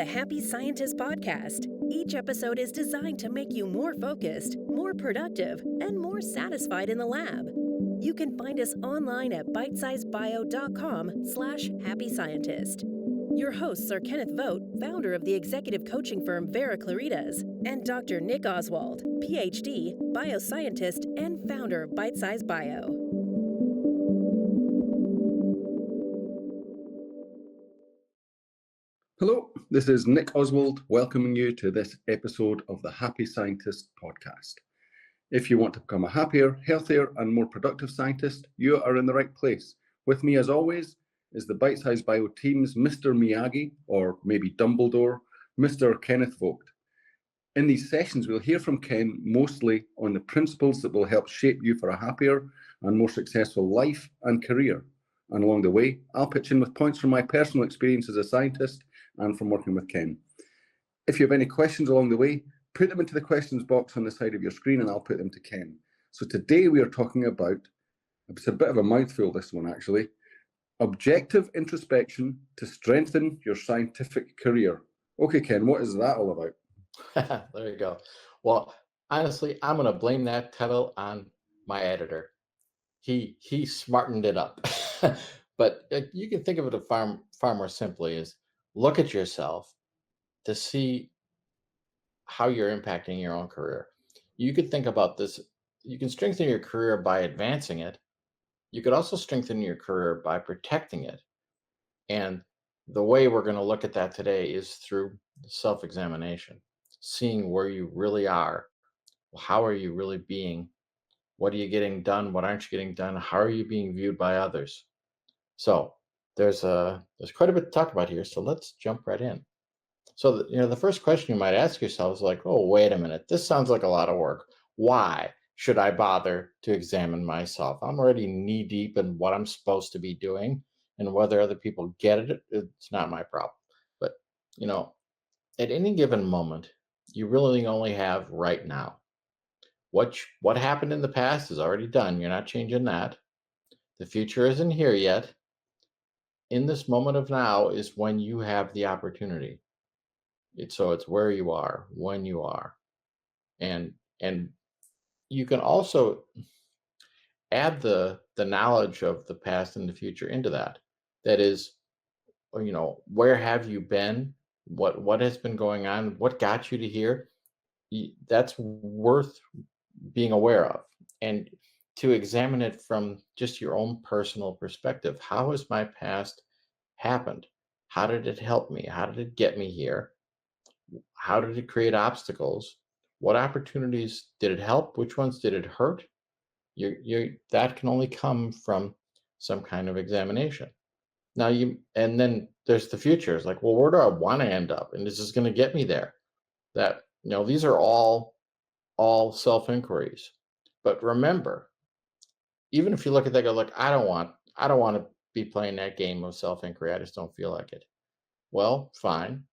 the Happy Scientist podcast. Each episode is designed to make you more focused, more productive, and more satisfied in the lab. You can find us online at bitesizebio.com/happy scientist. Your hosts are Kenneth Vogt, founder of the executive coaching firm Vera Claritas, and Dr. Nick Oswald, PhD, bioscientist, and founder of Bitesize Bio. Hello, this is Nick Oswald welcoming you to this episode of the Happy Scientist podcast. If you want to become a happier, healthier, and more productive scientist, you are in the right place. With me, as always, is the Bitesize Bio team's Mr. Miyagi, or maybe Dumbledore, Mr. Kenneth Vogt. In these sessions, we'll hear from Ken mostly on the principles that will help shape you for a happier and more successful life and career. And along the way, I'll pitch in with points from my personal experience as a scientist and from working with Ken. If you have any questions along the way, put them into the questions box on the side of your screen and I'll put them to Ken. So today we are talking about, it's a bit of a mouthful this one actually, objective introspection to strengthen your scientific career. Okay, Ken, what is that all about? There you go. Well, honestly, I'm going to blame that title on my editor. He smartened it up. But you can think of it far more simply as look at yourself to see how you're impacting your own career. You could think about this. You can strengthen your career by advancing it. You could also strengthen your career by protecting it. And the way we're going to look at that today is through self-examination, seeing where you really are. How are you really being? What are you getting done? What aren't you getting done? How are you being viewed by others? So there's quite a bit to talk about here. So let's jump right in. So the first question you might ask yourself is like, oh, wait a minute. This sounds like a lot of work. Why should I bother to examine myself? I'm already knee deep in what I'm supposed to be doing, and whether other people get it, it's not my problem. But at any given moment, you really only have right now. What happened in the past is already done. You're not changing that. The future isn't here yet. In this moment of now is when you have the opportunity. It's where you are, when you are. And you can also add the knowledge of the past and the future into that. That is, where have you been? What has been going on? What got you to here? That's worth being aware of, and to examine it from just your own personal perspective. How has my past happened? How did it help me? How did it get me here? How did it create obstacles? What opportunities did it help? Which ones did it hurt? That can only come from some kind of examination. Now and then there's the future. It's like, well, where do I want to end up? And is this going to get me there? That, these are all self-inquiries. But remember, even if you look at that, go, look, I don't want to be playing that game of self-inquiry. I just don't feel like it. Well, fine.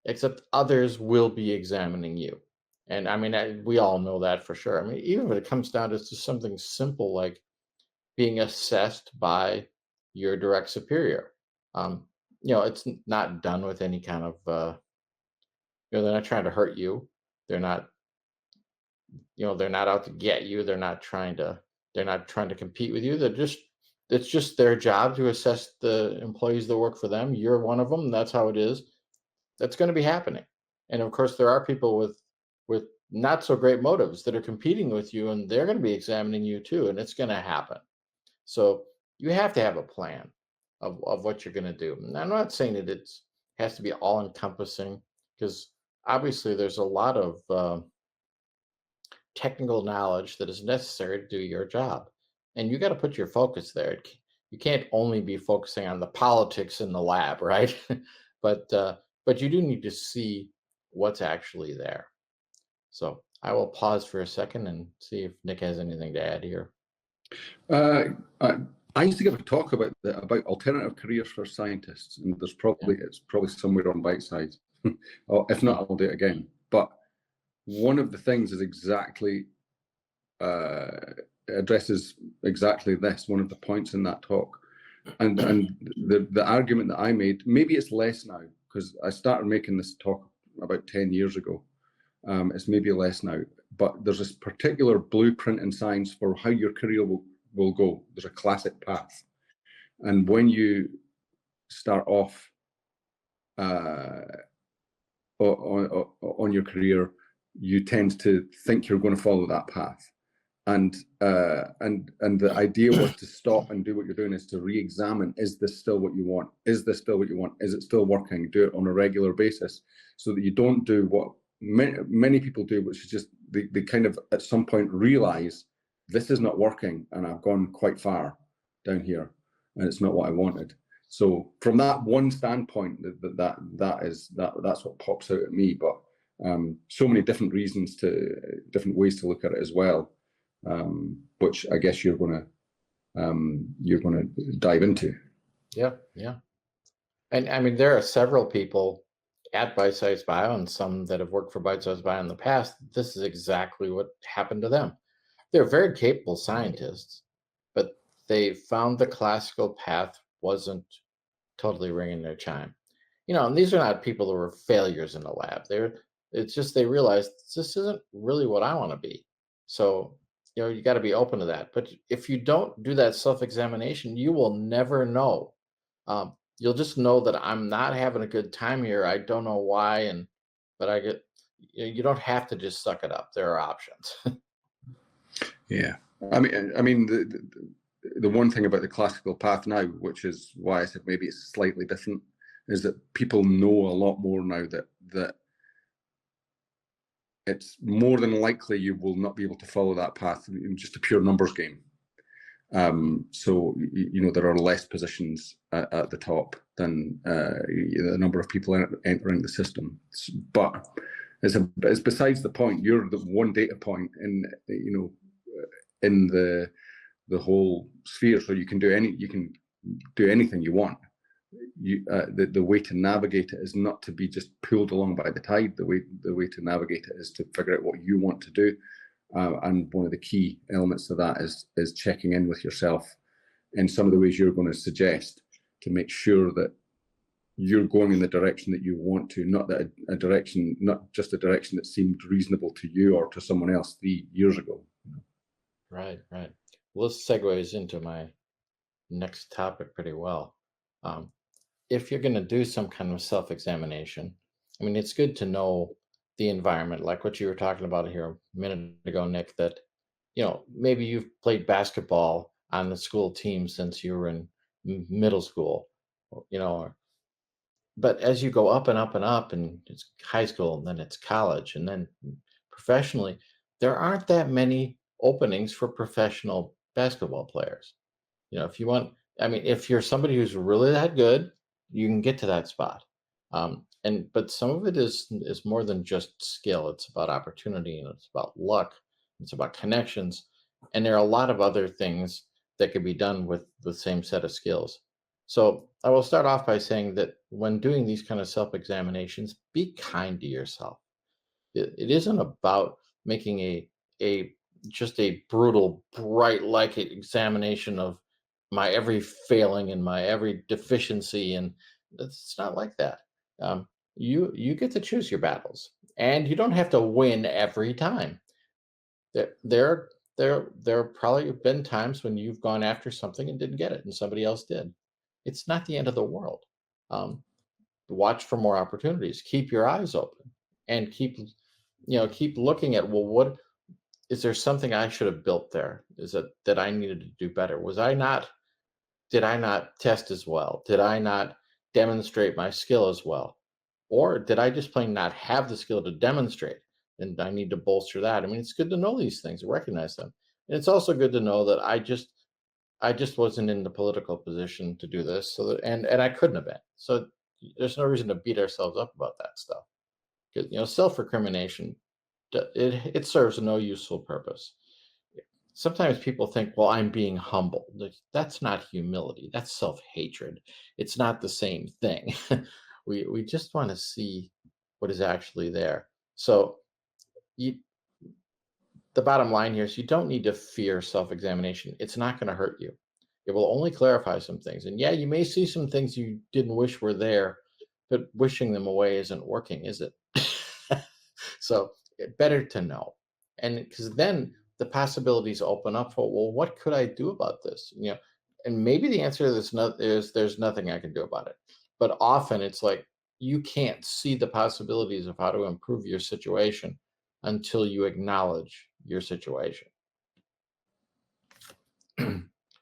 Except others will be examining you. And I mean, we all know that for sure. I mean, even if it comes down to just something simple like being assessed by your direct superior. It's not done with any kind of, they're not trying to hurt you. They're not out to get you. They're not trying to compete with you. It's just their job to assess the employees that work for them. You're one of them, and that's how it is. That's going to be happening. And of course, there are people with not so great motives that are competing with you, and they're going to be examining you too, and it's going to happen. So you have to have a plan of what you're going to do. And I'm not saying that it has to be all encompassing, because obviously there's a lot of technical knowledge that is necessary to do your job, and you got to put your focus there. You can't only be focusing on the politics in the lab, right? but you do need to see what's actually there. So I will pause for a second and see if Nick has anything to add here. I used to give a talk about alternative careers for scientists, and it's probably somewhere on Bitesize. If not, I'll do it again. But one of the things is exactly addresses exactly this. One of the points in that talk, and the argument that I made, maybe it's less now because I started making this talk about 10 years ago. It's maybe less now, but there's this particular blueprint in science for how your career will go. There's a classic path. And when you start off on your career, you tend to think you're going to follow that path. And the idea was to stop and do what you're doing, is to re-examine, is this still what you want? Is this still what you want? Is it still working? Do it on a regular basis, so that you don't do what many people do, which is just they kind of at some point realize this is not working and I've gone quite far down here and it's not what I wanted. So from that one standpoint, that's what pops out at me. But so many different reasons different ways to look at it as well. Which I guess you're gonna dive into. Yeah. And I mean, there are several people at Bitesize Bio and some that have worked for Bitesize Bio in the past. This is exactly what happened to them. They're very capable scientists, but they found the classical path wasn't totally ringing their chime. And these are not people that were failures in the lab. It's just they realized this isn't really what I want to be. So you got to be open to that. But if you don't do that self-examination, you will never know. You'll just know that I'm not having a good time here. I don't know why, but I get. You don't have to just suck it up. There are options. Yeah, I mean the one thing about the classical path now, which is why I said maybe it's slightly different, is that people know a lot more now that it's more than likely you will not be able to follow that path in just a pure numbers game. So there are less positions at the top than the number of people entering the system. But it's besides the point. You're the one data point in the whole sphere. So you can do anything you want. The way to navigate it is not to be just pulled along by the tide. The way to navigate it is to figure out what you want to do, and one of the key elements of that is checking in with yourself in some of the ways you're going to suggest, to make sure that you're going in the direction that you want to, not just a direction that seemed reasonable to you or to someone else 3 years ago. Right. Well, this segues into my next topic pretty well. If you're going to do some kind of self-examination, I mean, it's good to know the environment, like what you were talking about here a minute ago, Nick, that, maybe you've played basketball on the school team since you were in middle school, but as you go up and up and up, and it's high school, and then it's college, and then professionally, there aren't that many openings for professional basketball players. If you want, if you're somebody who's really that good, you can get to that spot. But some of it is more than just skill. It's about opportunity, and it's about luck. It's about connections. And there are a lot of other things that can be done with the same set of skills. So I will start off by saying that when doing these kind of self-examinations, be kind to yourself. It isn't about making just a brutal, bright light examination of my every failing and my every deficiency, and it's not like that. You get to choose your battles, and you don't have to win every time. There have probably been times when you've gone after something and didn't get it, and somebody else did. It's not the end of the world. Watch for more opportunities. Keep your eyes open, and keep looking at, well, what is there something I should have built there? Is it that I needed to do better? Did I not test as well? Did I not demonstrate my skill as well? Or did I just plain not have the skill to demonstrate? And I need to bolster that. It's good to know these things and recognize them. And it's also good to know that I just wasn't in the political position to do this. And I couldn't have been. So there's no reason to beat ourselves up about that stuff. Because, self-recrimination, it serves no useful purpose. Sometimes people think, well, I'm being humble. That's not humility. That's self-hatred. It's not the same thing. We just want to see what is actually there. So the bottom line here is you don't need to fear self-examination. It's not going to hurt you. It will only clarify some things. And yeah, you may see some things you didn't wish were there, but wishing them away isn't working, is it? So better to know. And because then the possibilities open up for, well, what could I do about this? And maybe the answer is there's nothing I can do about it. But often it's like you can't see the possibilities of how to improve your situation until you acknowledge your situation.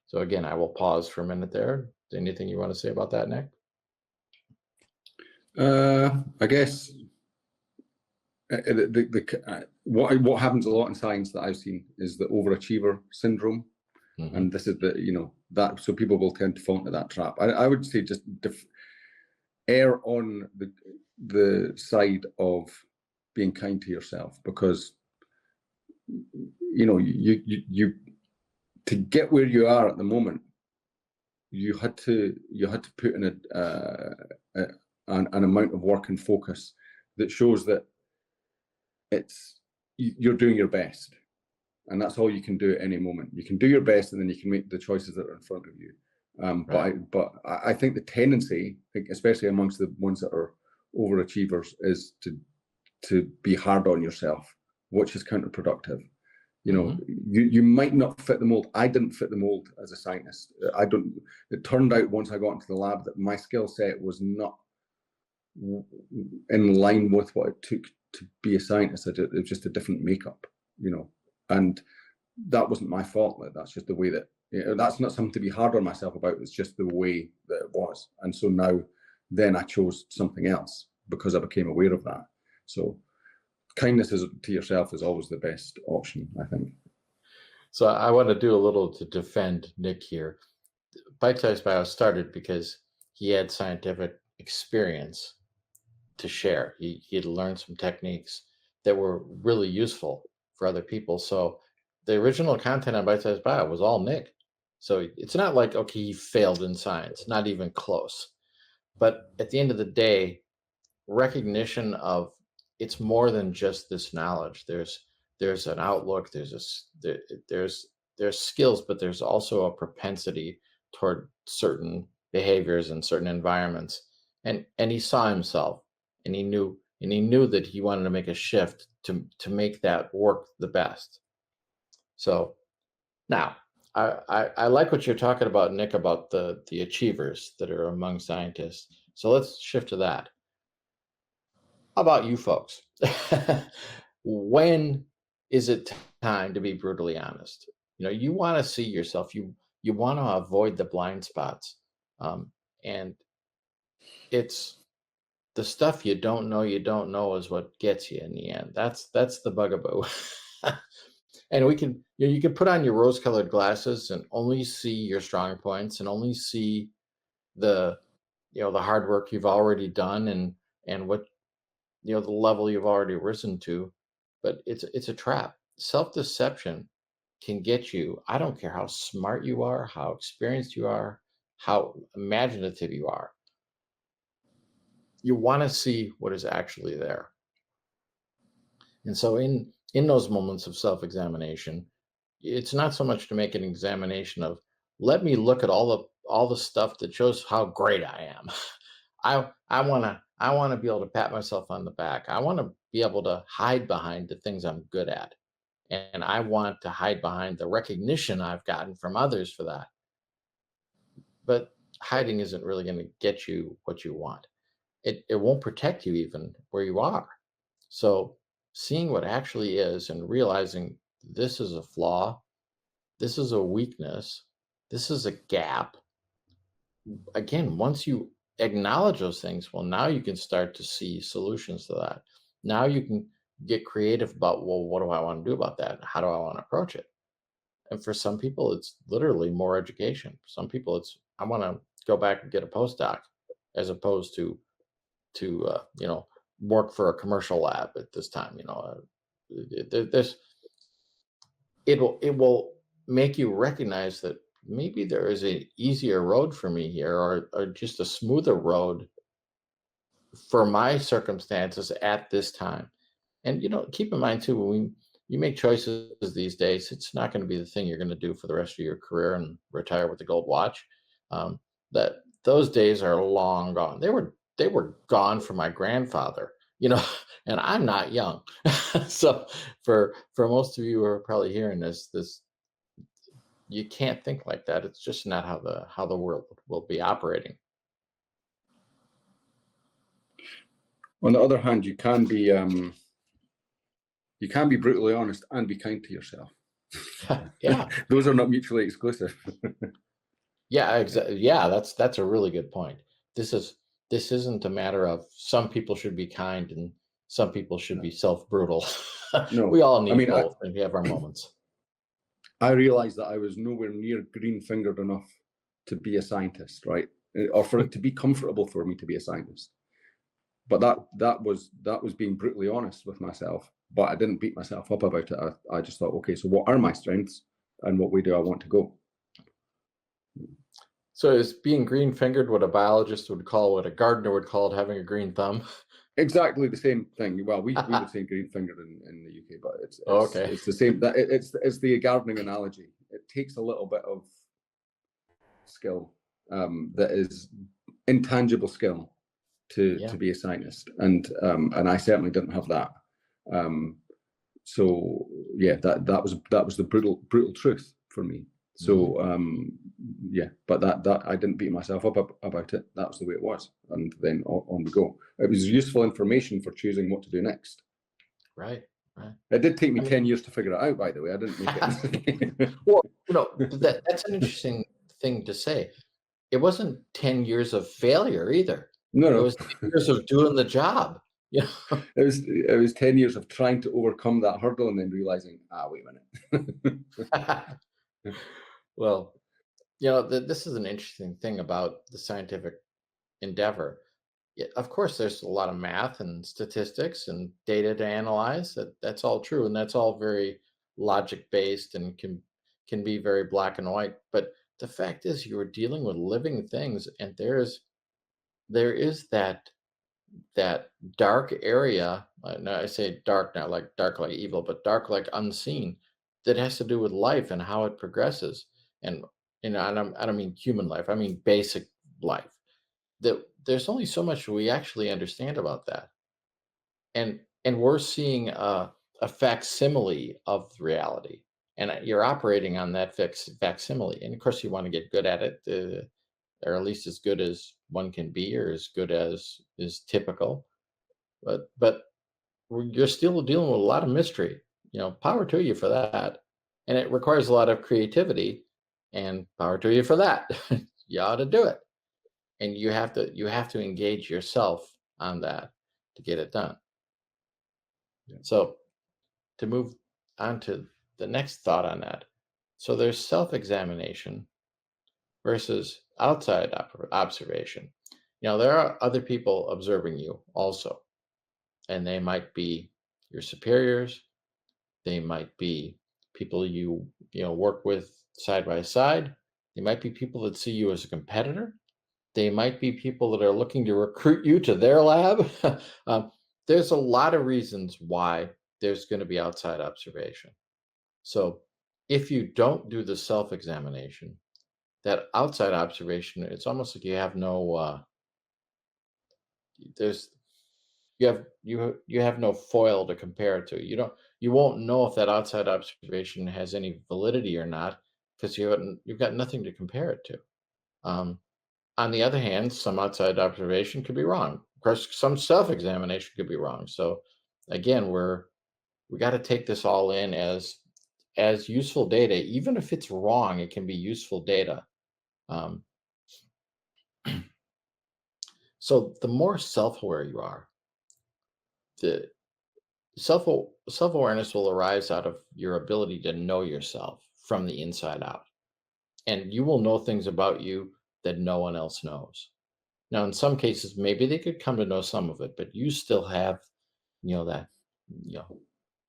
So again, I will pause for a minute there. Anything you want to say about that, Nick? I guess what happens a lot in science that I've seen is the overachiever syndrome, and this is that so people will tend to fall into that trap. I would say just err on the side of being kind to yourself, because you to get where you are at the moment, you had to put in an amount of work and focus that shows that you're doing your best, and that's all you can do at any moment. You can do your best, and then you can make the choices that are in front of you. Right. But I think the tendency, especially amongst the ones that are overachievers, is to be hard on yourself, which is counterproductive. You might not fit the mold. I didn't fit the mold as a scientist. It turned out once I got into the lab that my skill set was not in line with what it took to be a scientist. It was just a different makeup, and that wasn't my fault. That's just the way that, that's not something to be hard on myself about. It's just the way that it was. And so then I chose something else because I became aware of that. So kindness to yourself is always the best option, I think. So I want to do a little to defend Nick here. Bitesize Bio started because he had scientific experience to share. He had learned some techniques that were really useful for other people. So the original content on Bitesize Bio was all Nick. So it's not like, okay, he failed in science, not even close. But at the end of the day, recognition of it's more than just this knowledge. There's an outlook, there's skills, but there's also a propensity toward certain behaviors and certain environments. And he saw himself, and he knew that he wanted to make a shift to make that work the best. So now I like what you're talking about, Nick, about the achievers that are among scientists. So let's shift to that. How about you folks? When is it time to be brutally honest? You want to see yourself. You want to avoid the blind spots, and it's the stuff you don't know is what gets you in the end. That's the bugaboo. And you can put on your rose-colored glasses and only see your strong points and only see the hard work you've already done and what the level you've already risen to. But it's a trap. Self-deception can get you. I don't care how smart you are, how experienced you are, how imaginative you are. You want to see what is actually there. And so in those moments of self-examination, it's not so much to make an examination of, let me look at all the stuff that shows how great I am. I want to be able to pat myself on the back. I want to be able to hide behind the things I'm good at. And I want to hide behind the recognition I've gotten from others for that. But hiding isn't really going to get you what you want. It won't protect you even where you are. So seeing what actually is and realizing this is a flaw, this is a weakness, this is a gap. Again, once you acknowledge those things, well, now you can start to see solutions to that. Now you can get creative about, well, what do I want to do about that? How do I want to approach it? And for some people, it's literally more education. Some people, it's, I want to go back and get a postdoc, as opposed to work for a commercial lab at this time. It will make you recognize that maybe there is an easier road for me here, or just a smoother road for my circumstances at this time. And keep in mind too, when you make choices these days, it's not going to be the thing you're going to do for the rest of your career and retire with the gold watch. That those days are long gone. They were they were gone for my grandfather, you know, and I'm not young. So for most of you who are probably hearing this, you can't think like that. It's just not how the world will be operating. On the other hand, you can be brutally honest and be kind to yourself. Yeah. Those are not mutually exclusive. Yeah, exactly. Yeah, that's a really good point. This isn't a matter of some people should be kind and some people should be self-brutal. No, We all I need mean, both, and we have our moments. I realized that I was nowhere near green-fingered enough to be a scientist, right? Or for it to be comfortable for me to be a scientist. But that was being brutally honest with myself. But I didn't beat myself up about it. I just thought, okay, so what are my strengths and what way do I want to go? So is being green fingered what a biologist would call, what a gardener would call it, having a green thumb? Exactly the same thing. Well, we would say green fingered in the UK, but Okay. it's the same. That it's the gardening analogy. It takes a little bit of skill that is intangible skill to Yeah. be a scientist, and I certainly didn't have that. So yeah, that was the brutal truth for me. So yeah, but that I didn't beat myself up about it. That was the way it was, and then on we go. It was useful information for choosing what to do next. Right. Right. It did take me I mean, 10 years to figure it out, by the way. I didn't make it. well, that's an interesting thing to say. It wasn't 10 years of failure either. No, It no. was 10 years of doing the job. You know? It was 10 years of trying to overcome that hurdle and then realizing, wait a minute. Well, this is an interesting thing about the scientific endeavor. Yeah, of course, there's a lot of math and statistics and data to analyze. That's all true, and that's all very logic based and can be very black and white. But the fact is, you are dealing with living things, and there is that dark area. No, I say dark, not like dark like evil, but dark like unseen, that has to do with life and how it progresses. And I don't mean human life. I mean basic life. That there's only so much we actually understand about that, and we're seeing a facsimile of reality, and you're operating on that facsimile. And of course, you want to get good at it, or at least as good as one can be, or as good as is typical. But you're still dealing with a lot of mystery. Power to you for that, and it requires a lot of creativity, and power to you for that. You ought to do it, and you have to engage yourself on that to get it done. Yeah. So to move on to the next thought on that, so there's self-examination versus outside observation. There are other people observing you also, and they might be your superiors. They might be people you work with side by side. They might be people that see you as a competitor. They might be people that are looking to recruit you to their lab. um, there's a lot of reasons why there's going to be outside observation. So if you don't do the self-examination, that outside observation, it's almost like you have no there's you have no foil to compare it to. You won't know if that outside observation has any validity or not, because you've got nothing to compare it to. Um, On the other hand, some outside observation could be wrong. Of course, some self-examination could be wrong. So again, we got to take this all in as useful data. Even if it's wrong, it can be useful data. Um, so the more self-aware you are, the self self-awareness will arise out of your ability to know yourself from the inside out, and you will know things about you that no one else knows. Now, in some cases, maybe they could come to know some of it, but you still have, that, you know,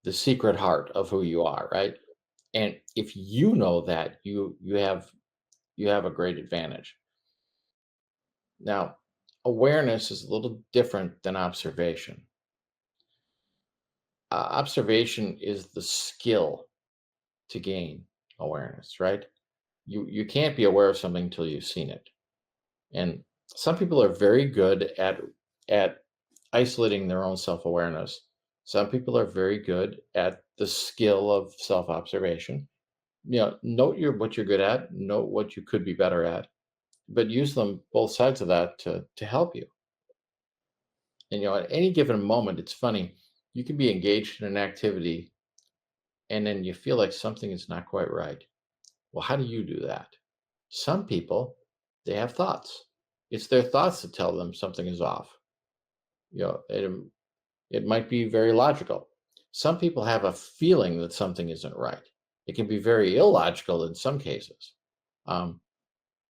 the secret heart of who you are, right? And if you know that, you have a great advantage. Now, awareness is a little different than observation. Observation is the skill to gain awareness, right? You can't be aware of something until you've seen it. And some people are very good at at isolating their own self-awareness. Some people are very good at the skill of self-observation. Note what you're good at, note what you could be better at, but use them both sides of that to help you. And at any given moment, it's funny, you can be engaged in an activity and then you feel like something is not quite right. Well, how do you do that? Some people, they have thoughts. It's their thoughts that tell them something is off. You know, it, it might be very logical. Some people have a feeling that something isn't right. It can be very illogical in some cases. Um,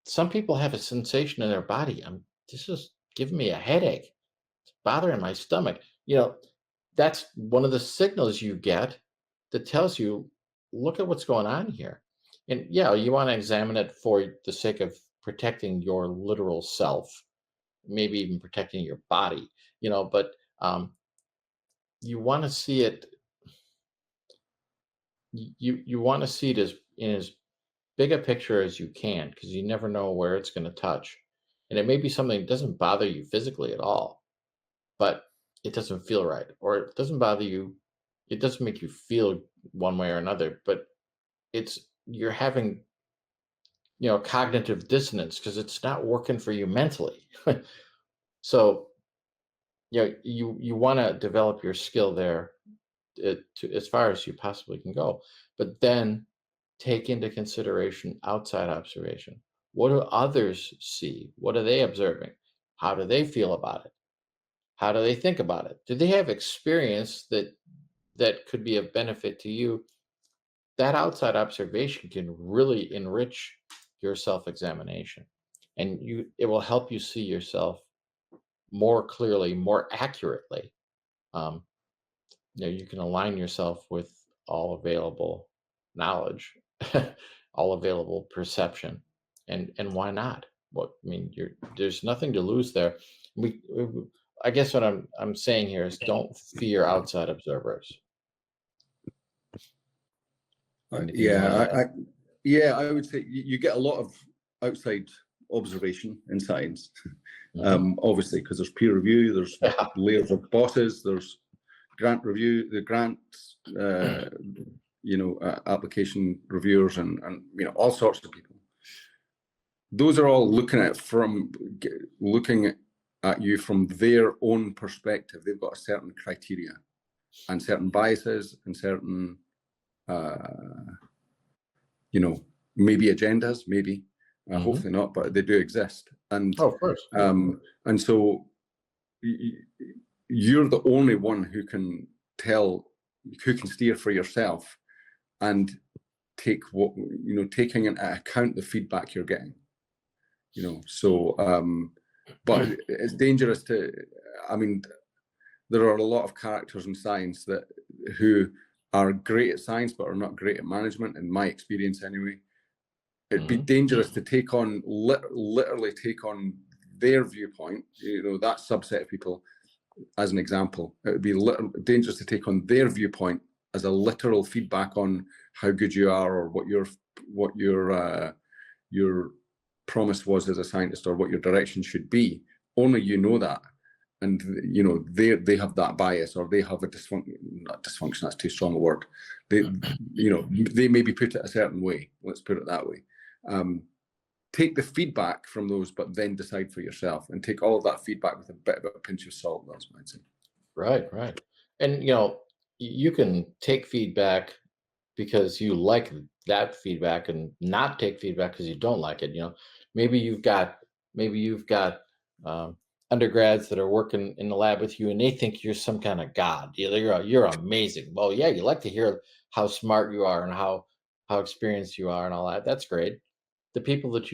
some people have a sensation in their body. This is giving me a headache. It's bothering my stomach. That's one of the signals you get that tells you, look at what's going on here. And yeah, you want to examine it for the sake of protecting your literal self, maybe even protecting your body, but you want to see it, you want to see it as in as big a picture as you can, because you never know where it's going to touch. And it may be something that doesn't bother you physically at all, but it doesn't feel right, or it doesn't bother you. It doesn't make you feel one way or another, but you're having, cognitive dissonance because it's not working for you mentally. So, you want to develop your skill there, as far as you possibly can go, but then take into consideration outside observation. What do others see? What are they observing? How do they feel about it? How do they think about it? Do they have experience that could be of benefit to you? That outside observation can really enrich your self-examination, and it will help you see yourself more clearly, more accurately. Um, you can align yourself with all available knowledge, all available perception, and why not? There's nothing to lose there. I guess what I'm saying here is, don't fear outside observers. Anything you want to add? I would say you get a lot of outside observation in science. Mhm. Obviously, because there's peer review, there's Yeah. layers of bosses, there's grant review, the grants, application reviewers, and all sorts of people. Those are all looking at you from their own perspective. They've got a certain criteria and certain biases and certain, maybe agendas, maybe, Mhm. hopefully not, but they do exist. And Oh, of course. and so you're the only one who can steer for yourself and taking into account the feedback you're getting. But it's dangerous there are a lot of characters in science who are great at science but are not great at management, in my experience anyway. It'd be dangerous to literally take on their viewpoint, that subset of people, as an example. It would be dangerous to take on their viewpoint as a literal feedback on how good you are, or what your promise was as a scientist, or what your direction should be. Only that, and they have that bias, or they have a not dysfunction, that's too strong a word. They maybe put it a certain way. Let's put it that way. Take the feedback from those, but then decide for yourself, and take all of that feedback with a bit of a pinch of salt. That's what I'd say. Right. And you can take feedback because you like that feedback, and not take feedback because you don't like it. Maybe you've got undergrads that are working in the lab with you, and they think you're some kind of god. You're amazing. Well, yeah, you like to hear how smart you are and how experienced you are and all that. That's great. The people that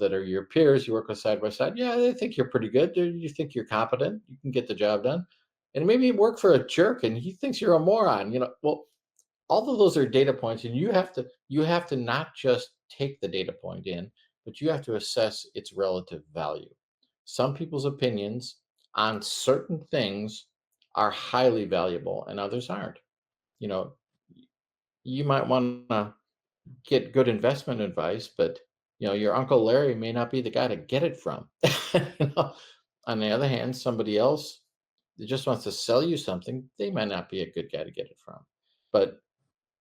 that are your peers, you work with side by side, yeah, they think you're pretty good. You think you're competent. You can get the job done. And maybe you work for a jerk and he thinks you're a moron. Well, all of those are data points, and you have to not just take the data point in, but you have to assess its relative value. Some people's opinions on certain things are highly valuable and others aren't. you know you might want to get good investment advice, but your uncle Larry may not be the guy to get it from. you know On the other hand, somebody else that just wants to sell you something, they might not be a good guy to get it from. But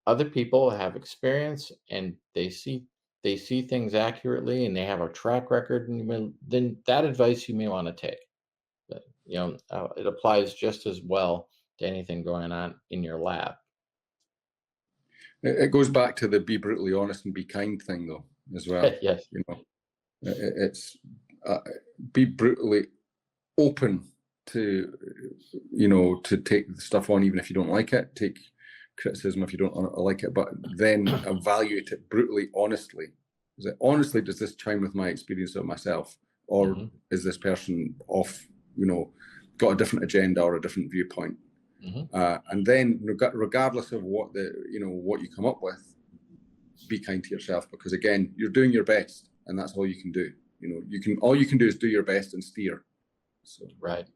other people have experience and they see things accurately and they have a track record, and then that advice you may want to take. But, it applies just as well to anything going on in your lab. It goes back to the be brutally honest and be kind thing, though, as well. Yes. It's be brutally open to, to take the stuff on, even if you don't like it. Take criticism if you don't like it, but then evaluate it brutally, honestly. Honestly, does this chime with my experience of myself, or is this person off? Got a different agenda or a different viewpoint? And then, regardless of what what you come up with, be kind to yourself, because again, you're doing your best, and that's all you can do. All you can do is do your best and steer. So. Right.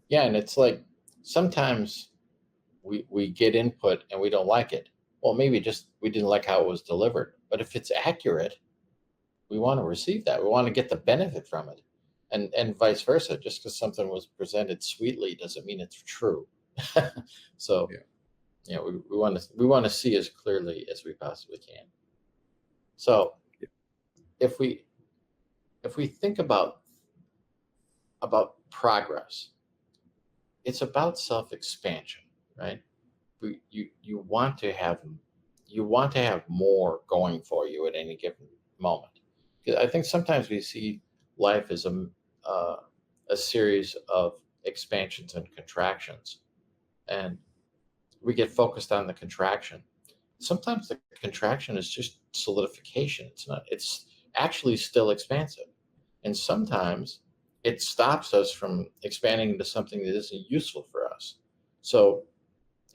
Yeah, and it's like sometimes we get input and we don't like it. Well, maybe just we didn't like how it was delivered. But if it's accurate, we want to receive that. We want to get the benefit from it, and vice versa. Just because something was presented sweetly doesn't mean it's true. So, we want to see as clearly as we possibly can. So, if we think about progress, it's about self-expansion, right? You want to have more going for you at any given moment. I think sometimes we see life as a series of expansions and contractions, and we get focused on the contraction. Sometimes the contraction is just solidification. It's actually still expansive. And sometimes it stops us from expanding into something that isn't useful for us. So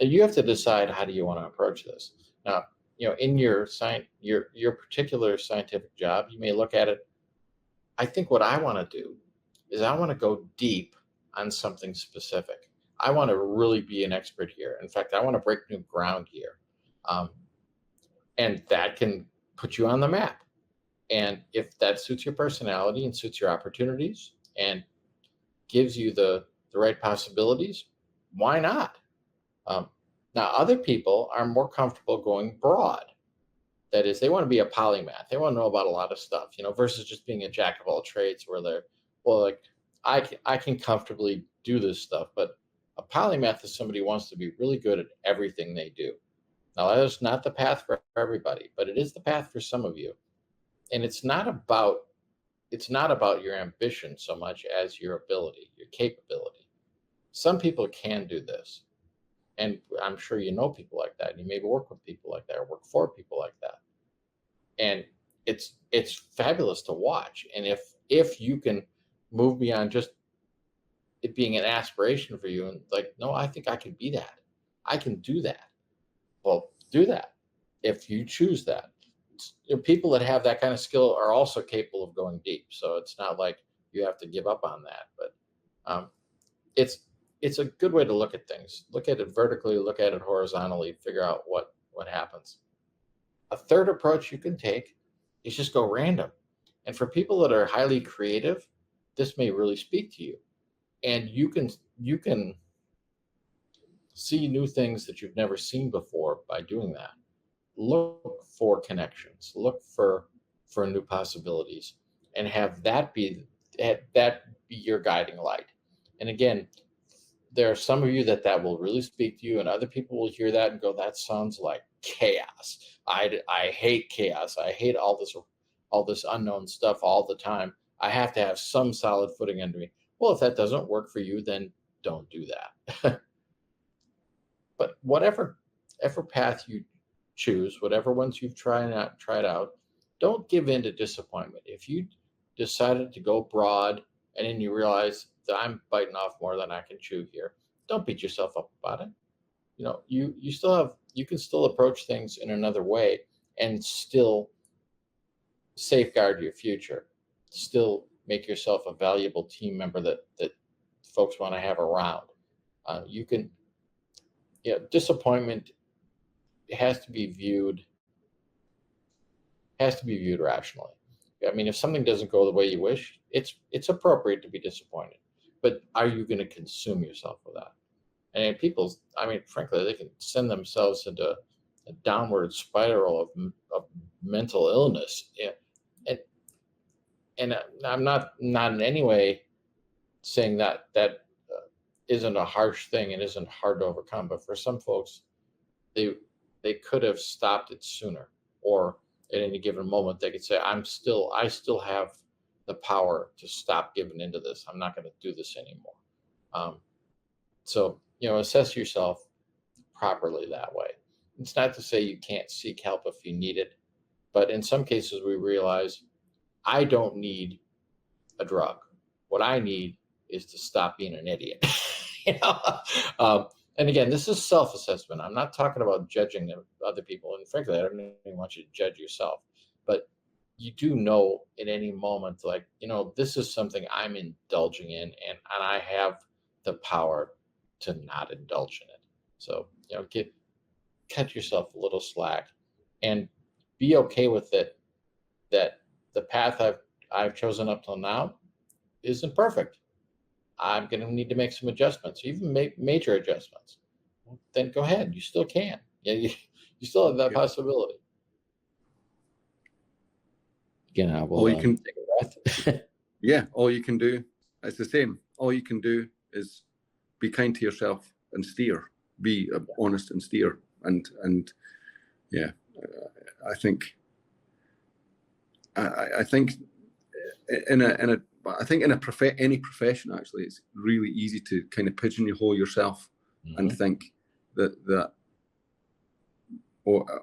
you have to decide, how do you want to approach this? Now, in your particular scientific job, you may look at it. I think what I want to do is I want to go deep on something specific. I want to really be an expert here. In fact, I want to break new ground here. And that can put you on the map. And if that suits your personality and suits your opportunities and gives you the right possibilities, why not? Now, other people are more comfortable going broad. That is, they want to be a polymath. They want to know about a lot of stuff, versus just being a jack of all trades where they're, well, like, I can comfortably do this stuff. But a polymath is somebody who wants to be really good at everything they do. Now, that is not the path for everybody, but it is the path for some of you. And it's not about your ambition so much as your ability, your capability. Some people can do this. And I'm sure you know people like that. You maybe work with people like that or work for people like that. And it's fabulous to watch. And if you can move beyond just it being an aspiration for you and like, no, I think I can be that. I can do that. Well, do that if you choose that. People that have that kind of skill are also capable of going deep. So it's not like you have to give up on that. But it's a good way to look at things. Look at it vertically, look at it horizontally, figure out what happens. A third approach you can take is just go random. And for people that are highly creative, this may really speak to you. And you can see new things that you've never seen before by doing that. Look for connections, look for new possibilities, and have that be your guiding light. And again, there are some of you that will really speak to you, and other people will hear that and go, that sounds like chaos. I hate chaos. I hate all this unknown stuff all the time. I have to have some solid footing under me. Well, if that doesn't work for you, then don't do that. But whatever path you choose, whatever ones you've tried out, don't give in to disappointment. If you decided to go broad and then you realize that I'm biting off more than I can chew here, don't beat yourself up about it. You can still approach things in another way and still safeguard your future, still make yourself a valuable team member that folks want to have around. Disappointment has to be viewed rationally. I mean, if something doesn't go the way you wish, it's appropriate to be disappointed. but are you going to consume yourself with that? And people, I mean, frankly, they can send themselves into a downward spiral of mental illness. And I'm not in any way saying that isn't a harsh thing and isn't hard to overcome. But for some folks, they could have stopped it sooner, or at any given moment they could say, I still have the power to stop giving into this. I'm not going to do this anymore. So assess yourself properly that way. It's not to say you can't seek help if you need it, but in some cases we realize I don't need a drug. What I need is to stop being an idiot. And again, this is self-assessment. I'm not talking about judging other people, and frankly, I don't even want you to judge yourself. But you do know in any moment, like, this is something I'm indulging in, and I have the power to not indulge in it. So cut yourself a little slack, and be okay with it. That the path I've chosen up till now isn't perfect. I'm going to need to make some adjustmts, even major adjustments. Then go ahead. You still can. Yeah, you still have that possibility. Again, I will take a breath. Yeah, all you can do, it's the same. All you can do is be kind to yourself and steer. Be honest and steer. And yeah, I think in any profession, actually, it's really easy to kind of pigeonhole yourself and think that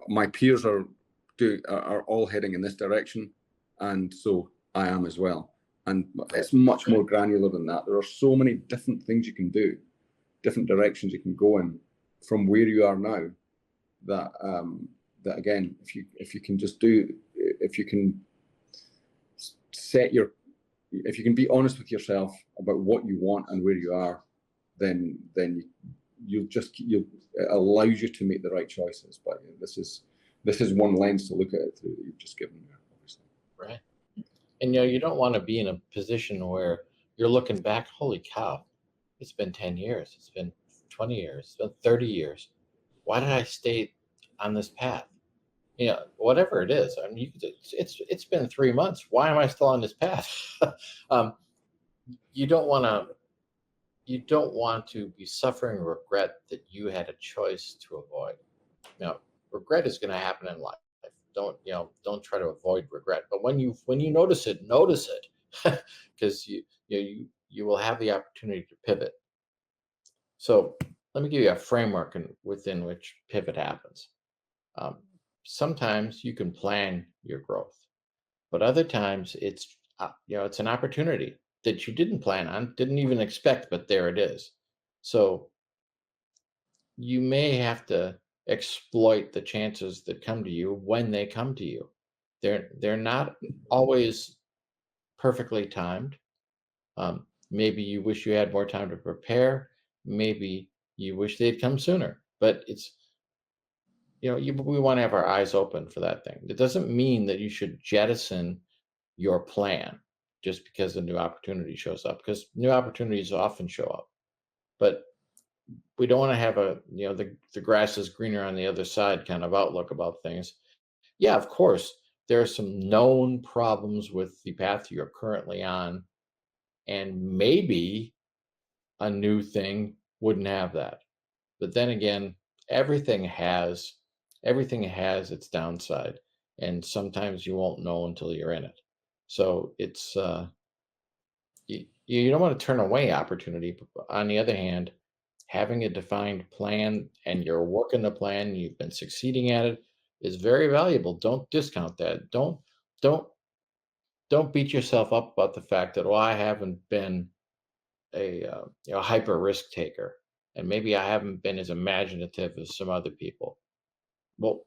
my peers are all heading in this direction, and so I am as well. And it's much more granular than that. There are so many different things you can do, different directions you can go in from where you are now. That again, if you can be honest with yourself about what you want and where you are, then it allows you to make the right choices. But this is one lens to look at it through that you've just given me, obviously. Right. And you don't want to be in a position where you're looking back, holy cow, it's been 10 years, it's been 20 years, it's been 30 years. Why did I stay on this path? Whatever it is. I mean, it's been 3 months. Why am I still on this path? You don't want to be suffering regret that you had a choice to avoid. Regret is going to happen in life. Don't try to avoid regret. But when you notice it, because you will have the opportunity to pivot. So let me give you a framework within which pivot happens. Sometimes you can plan your growth, but other times it's an opportunity that you didn't plan on, didn't even expect, but there it is. So you may have to exploit the chances that come to you when they come to you. They're not always perfectly timed. Maybe you wish you had more time to prepare. Maybe you wish they'd come sooner. But it's we want to have our eyes open for that thing. It doesn't mean that you should jettison your plan just because a new opportunity shows up, because new opportunities often show up. But we don't want to have the grass is greener on the other side kind of outlook about things. Yeah, of course, there are some known problems with the path you're currently on, and maybe a new thing wouldn't have that. But then again, everything has its downside, and sometimes you won't know until you're in it. So it's you don't want to turn away opportunity. But on the other hand, having a defined plan and you're working the plan, you've been succeeding at it, is very valuable. Don't discount that. Don't beat yourself up about the fact that, well, I haven't been a hyper risk taker, and maybe I haven't been as imaginative as some other people. Well,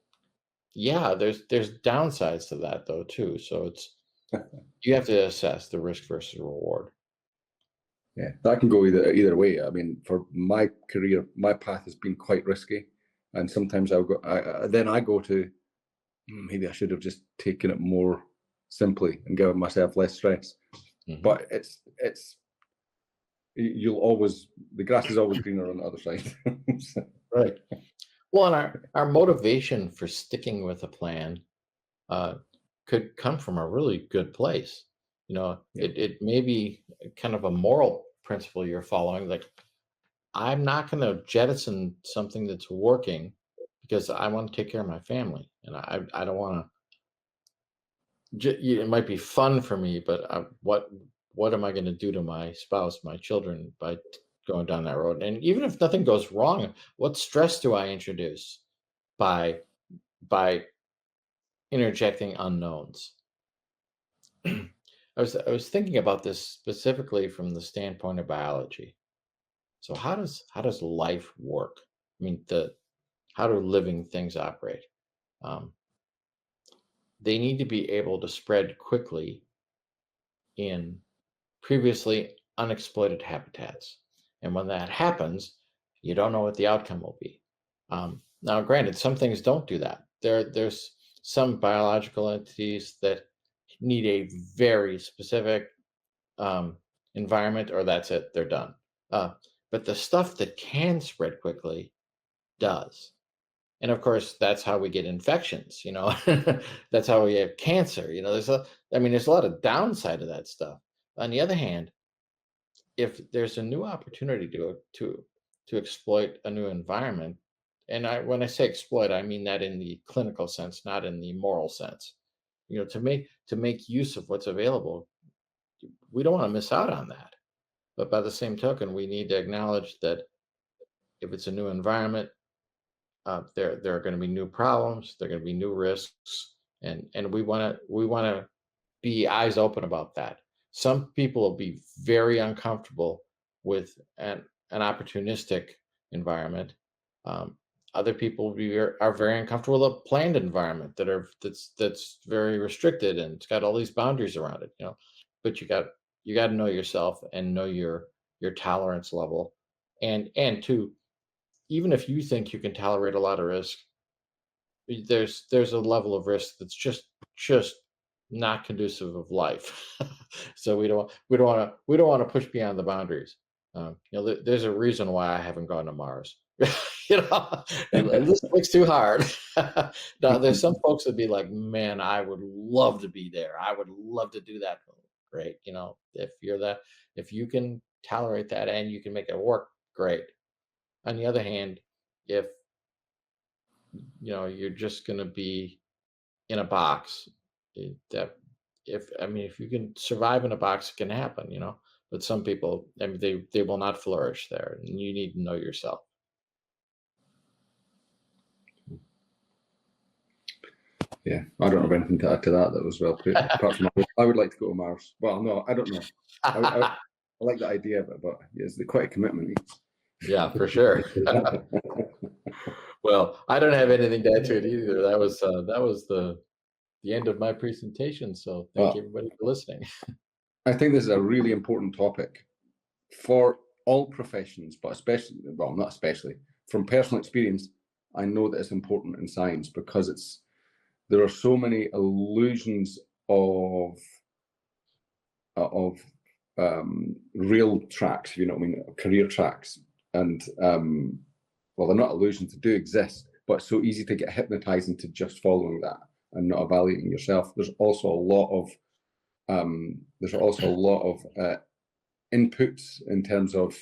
yeah, there's downsides to that though too. So you have to assess the risk versus reward. Yeah, that can go either way. I mean, for my career, my path has been quite risky, and sometimes I go to maybe I should have just taken it more simply and given myself less stress. Mm-hmm. But the grass is always greener on the other side. Right. Well, and our motivation for sticking with a plan could come from a really good place. Yeah. It may be kind of a moral principle you're following, like I'm not going to jettison something that's working because I want to take care of my family, and I don't want to. It might be fun for me, but what am I going to do to my spouse, my children, by going down that road? And even if nothing goes wrong, what stress do I introduce by by interjecting unknowns? I was thinking about this specifically from the standpoint of biology. So how does life work? I mean, how do living things operate? Um, they need to be able to spread quickly in previously unexploited habitats. And when that happens, you don't know what the outcome will be. Now, granted, some things don't do that. There's some biological entities that need a very specific environment, or that's it, they're done. Uh, but the stuff that can spread quickly does. And of course, that's how we get infections, that's how we have cancer. There's a lot of downside to that stuff. On the other hand, if there's a new opportunity to exploit a new environment, and when I say exploit, I mean that in the clinical sense, not in the moral sense. To make use of what's available, we don't want to miss out on that. But by the same token, we need to acknowledge that if it's a new environment, there are going to be new problems. There are going to be new risks, and we want to be eyes open about that. Some people will be very uncomfortable with an opportunistic environment. Um, Other people are very uncomfortable with a planned environment that's very restricted and it's got all these boundaries around it. But you got to know yourself and know your tolerance level, and two, even if you think you can tolerate a lot of risk, there's a level of risk that's just not conducive of life. So we don't want to push beyond the boundaries. There's a reason why I haven't gone to Mars. This looks too hard. Now, there's some folks that be like, man, I would love to be there. I would love to do that. Great. If you can tolerate that and you can make it work, great. On the other hand, if you're just going to be in a box, that if you can survive in a box, it can happen. But some people, they will not flourish there, and you need to know yourself. Yeah, I don't have anything to add to that. That was well put. Apart from I would like to go to Mars. Well, no, I don't know. I like the idea of it, but it's quite a commitment. Yeah, for sure. Well, I don't have anything to add to it either. That was the end of my presentation. So thank you everybody for listening. I think this is a really important topic for all professions, but especially, well, not especially, from personal experience, I know that it's important in science because there are so many illusions of real tracks, career tracks. And well, they're not illusions, they do exist, but it's so easy to get hypnotized into just following that and not evaluating yourself. There's also a lot of inputs in terms of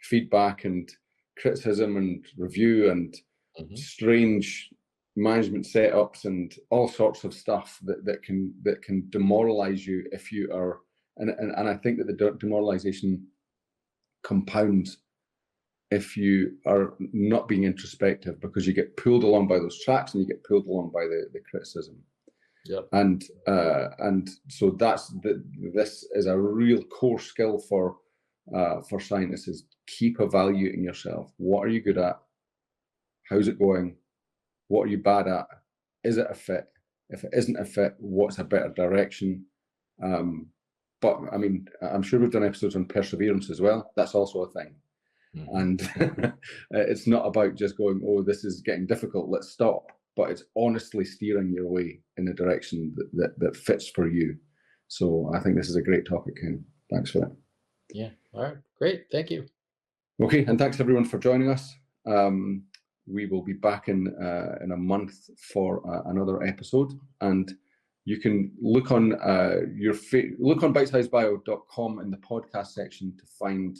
feedback and criticism and review and strange management setups and all sorts of stuff that can demoralize you if you are, and I think that the demoralization compounds if you are not being introspective, because you get pulled along by those tracks and you get pulled along by the criticism. Yep. And so this is a real core skill for scientists, is keep evaluating yourself. What are you good at? How's it going? What are you bad at? Is it a fit? If it isn't a fit, what's a better direction? But I mean, I'm sure we've done episodes on perseverance as well. That's also a thing. And it's not about just going, oh, this is getting difficult, let's stop. But it's honestly steering your way in the direction that fits for you. So I think this is a great topic, Ken. Thanks for that. Yeah. All right. Great. Thank you. Okay, and thanks everyone for joining us. We will be back in a month for another episode, and you can look on look on bitesizebio.com in the podcast section to find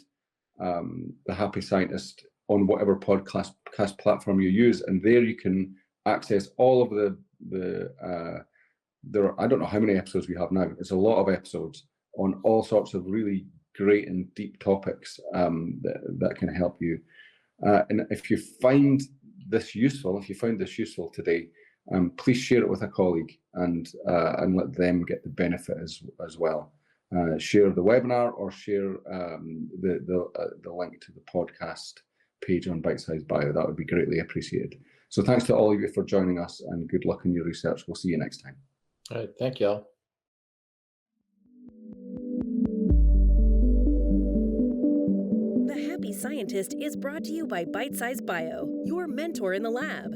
the Happy Scientist on whatever podcast platform you use, and there you can access all of the I don't know how many episodes we have now. It's a lot of episodes on all sorts of really great and deep topics that can help you. And if you find this useful, today, please share it with a colleague and let them get the benefit as well. Share the webinar or share the link to the podcast page on Bitesize Bio. That would be greatly appreciated. So thanks to all of you for joining us, and good luck in your research. We'll see you next time. All right. Thank you all. The Happy Scientist is brought to you by Bitesize Bio, your mentor in the lab.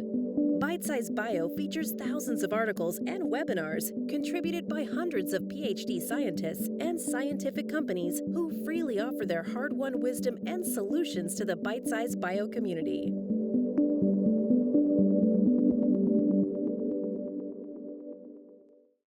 Bitesize Bio features thousands of articles and webinars contributed by hundreds of PhD scientists and scientific companies who freely offer their hard-won wisdom and solutions to the Bitesize Bio community.